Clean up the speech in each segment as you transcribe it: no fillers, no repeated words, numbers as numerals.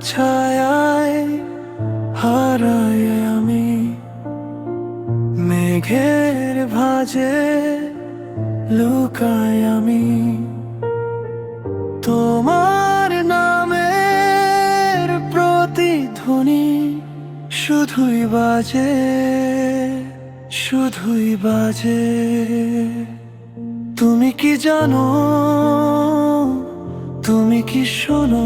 ছায়ায় হারাই আমি, মেঘের ভাঁজে লুকাই আমি। তোমার নামের প্রতিধ্বনি শুধুই বাজে, শুধুই বাজে। তুমি কি জানো, তুমি কি শোনো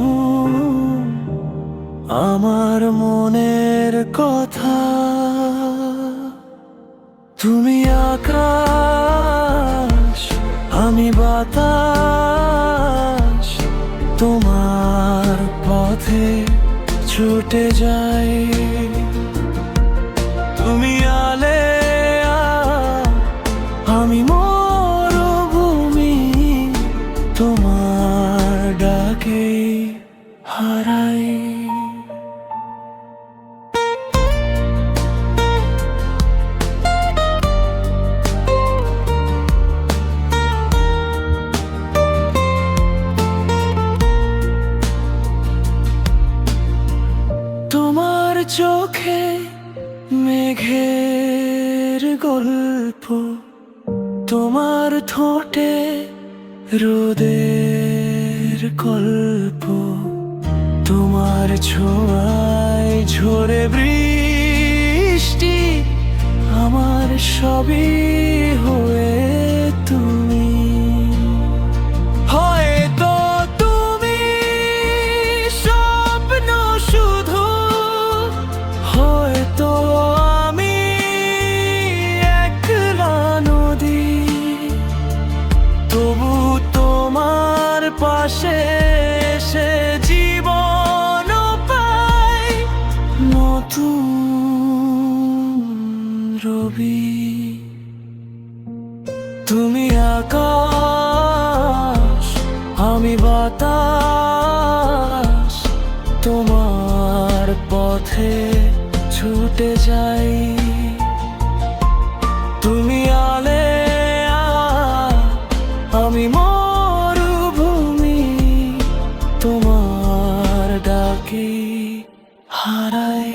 আমার মনের কথা? তুমি আকাশ, আমি বাতাস, তোমার পথে ছুটে যাই। তুমি আলেয়া, আমি মরুভূমি, তোমার ডাকে হারাই। তোমার চোখে মেঘের গল্প, তোমার ঠোঁটে রোদের গল্প, তোমার ছোঁয়ায় ঝরে বৃষ্টি, আমার সবই হয়ে তুমি। হয়তো তুমি স্বপ্ন শুধু, হয়তো আমি একলা নদী, তবু তোমার পাশে এসে জীবন পাই নতুন রবি। তুমি আকাশ, আমি বাতাস, তোমার পথে ছুটে যাই। তুমি আলেয়া, আমি মরুভূমি, তোমার ডাকে হারাই।